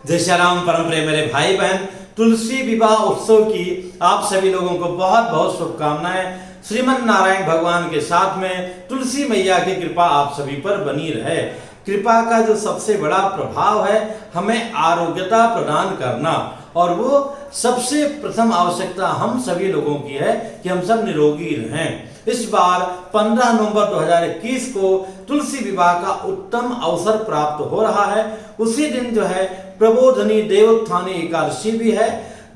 जय श्री राम। परम प्रिय मेरे भाई बहन, तुलसी विवाह उत्सव की आप सभी लोगों को बहुत बहुत शुभकामनाएं। श्रीमन नारायण भगवान के साथ में तुलसी मैया की कृपा आप सभी पर बनी रहे। कृपा का जो सबसे बड़ा प्रभाव है, हमें आरोग्यता प्रदान करना, और वो सबसे प्रथम आवश्यकता हम सभी लोगों की है कि हम सब निरोगी रहें। इस बार 15 नवंबर 2021 को तुलसी विवाह का उत्तम अवसर प्राप्त हो रहा है। उसी दिन जो है प्रबोधनी देवोत्थानी एकादशी भी है,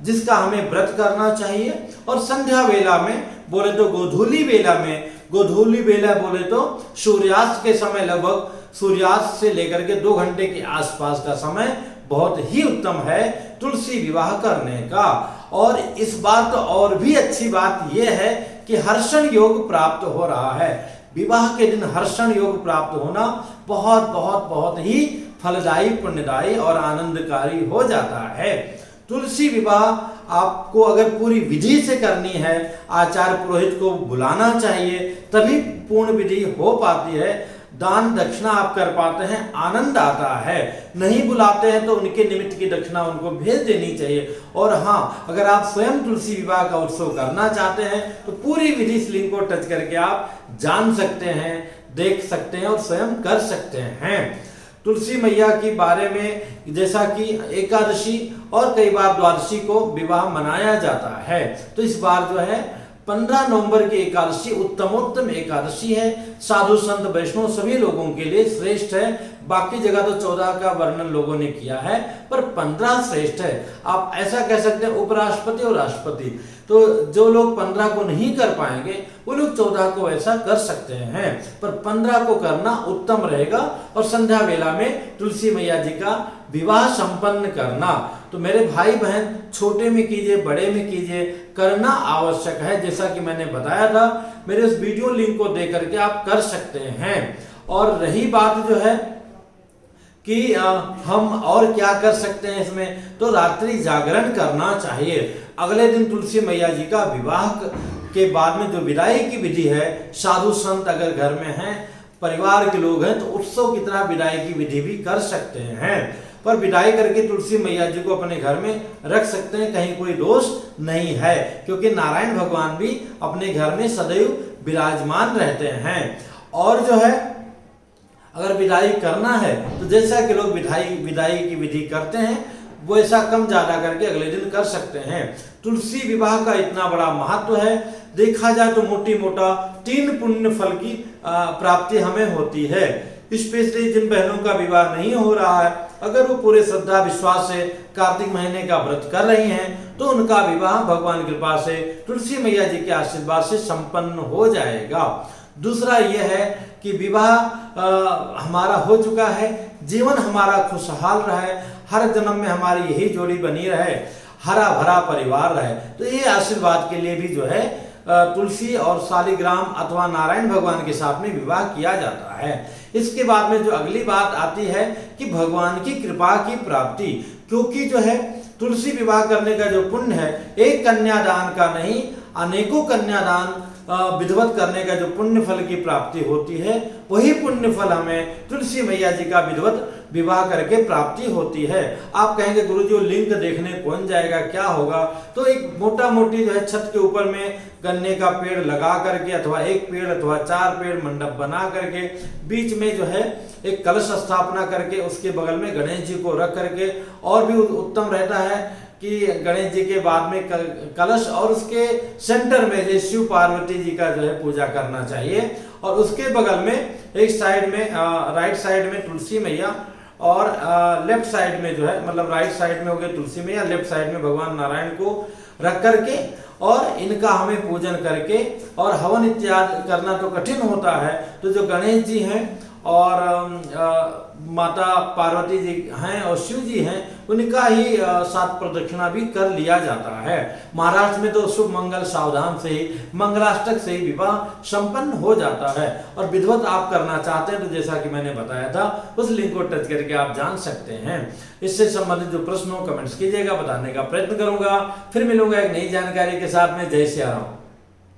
जिसका हमें व्रत करना चाहिए। और संध्या वेला में बोले तो गोधूली वेला बोले तो सूर्यास्त के समय, लगभग सूर्यास्त से लेकर के 2 घंटे के आसपास का समय बहुत ही उत्तम है तुलसी विवाह करने का। और इस बार तो और भी अच्छी बात यह है कि हर्षण योग प्राप्त हो रहा है। विवाह के दिन हर्षण योग प्राप्त होना बहुत बहुत बहुत ही फलदायी, पुण्यदायी और आनंदकारी हो जाता है। तुलसी विवाह आपको अगर पूरी विधि से करनी है, आचार्य पुरोहित को बुलाना चाहिए, तभी पूर्ण विधि हो पाती है। दान दक्षिणा आप कर पाते हैं, आनंद आता है। नहीं बुलाते हैं तो उनके निमित्त की दक्षिणा उनको भेज देनी चाहिए। और हाँ, अगर आप स्वयं तुलसी विवाह का उत्सव करना चाहते हैं तो पूरी विधि इस लिंक को टच करके आप जान सकते हैं, देख सकते हैं और स्वयं कर सकते हैं। तुलसी मैया के बारे में जैसा कि एकादशी और कई बार द्वादशी को विवाह मनाया जाता है, तो इस बार जो है 15 नवंबर की एकादशी उत्तमोत्तम एकादशी है। साधु संत वैष्णव सभी लोगों के लिए श्रेष्ठ है। बाकी जगह तो 14 का वर्णन लोगों ने किया है, पर 15 श्रेष्ठ है। आप ऐसा कह सकते हैं उपराष्ट्रपति और राष्ट्रपति। तो जो लोग 15 को नहीं कर पाएंगे वो लोग 14 को ऐसा कर सकते हैं, पर 15 को करना उत्तम रहेगा। और संध्या वेला में तुलसी मैया जी का विवाह संपन्न करना, तो मेरे भाई बहन छोटे में कीजिए, बड़े में कीजिए, करना आवश्यक है। जैसा कि मैंने बताया था, मेरे उस वीडियो लिंक को देख करके आप कर सकते हैं। और रही बात जो है कि हम और क्या कर सकते हैं इसमें, तो रात्रि जागरण करना चाहिए। अगले दिन तुलसी मैया जी का विवाह के बाद में जो विदाई की विधि है, साधु संत अगर घर में हैं, परिवार के लोग हैं, तो उत्सव की तरह विदाई की विधि भी कर सकते हैं। पर विदाई करके तुलसी मैया जी को अपने घर में रख सकते हैं, कहीं कोई दोष नहीं है, क्योंकि नारायण भगवान भी अपने घर में सदैव विराजमान रहते हैं। और जो है अगर विदाई करना है तो जैसा कि लोग विदाई की विधि करते हैं, वो ऐसा कम ज्यादा करके अगले दिन कर सकते हैं। तुलसी विवाह का इतना बड़ा महत्व है। देखा जाए तो मोटी मोटा 3 पुण्य फल की प्राप्ति हमें होती है। स्पेशली जिन बहनों का विवाह नहीं हो रहा है, अगर वो पूरे श्रद्धा विश्वास से कार्तिक महीने का व्रत कर रही हैं, तो उनका विवाह भगवान की कृपा से तुलसी मैया जी के आशीर्वाद से संपन्न हो जाएगा। दूसरा यह है कि विवाह हमारा हो चुका है, जीवन हमारा खुशहाल रहे, हर जन्म में हमारी यही जोड़ी बनी रहे, हरा भरा परिवार रहे। तो ये आशीर्वाद के लिए भी जो है तुलसी और शालिग्राम अथवा नारायण भगवान के साथ में विवाह किया जाता है। इसके बाद में जो अगली बात आती है कि भगवान की कृपा की प्राप्ति, क्योंकि जो है तुलसी विवाह करने का जो पुण्य है, एक कन्यादान का नहीं, अनेकों कन्यादान विधिवत करने का जो पुण्य फल की प्राप्ति होती है, वही पुण्य फल हमें तुलसी मैया जी का विधिवत विवाह करके प्राप्ति होती है। आप कहेंगे गुरुजी वो लिंक देखने कौन जाएगा, क्या होगा? तो एक मोटा मोटी जो है छत के ऊपर में गन्ने का पेड़ लगा करके, अथवा 1 पेड़ अथवा 4 पेड़ मंडप बना करके, बीच में जो है एक कलश स्थापना करके, उसके बगल में गणेश जी को रख करके, और भी उत्तम रहता है कि गणेश जी के बाद में कलश, और उसके सेंटर में शिव पार्वती जी का जो है पूजा करना चाहिए। और उसके बगल में एक साइड में राइट साइड में तुलसी मैया, और लेफ्ट साइड में जो है, मतलब राइट साइड में हो गया तुलसी मैया, लेफ्ट साइड में भगवान नारायण को रख करके, और इनका हमें पूजन करके, और हवन इत्यादि करना तो कठिन होता है, तो जो गणेश जी हैं और माता पार्वती जी हैं और शिव जी हैं, उनका ही 7 प्रदक्षिणा भी कर लिया जाता है। महाराष्ट्र में तो शुभ मंगल सावधान से ही, मंगलाष्टक से ही विवाह संपन्न हो जाता है। और विधिवत आप करना चाहते हैं तो जैसा कि मैंने बताया था, उस लिंक को टच करके आप जान सकते हैं। इससे संबंधित जो प्रश्न हो कमेंट्स कीजिएगा, बताने का प्रयत्न करूंगा। फिर मिलूंगा एक नई जानकारी के साथ में। जय श्री राम।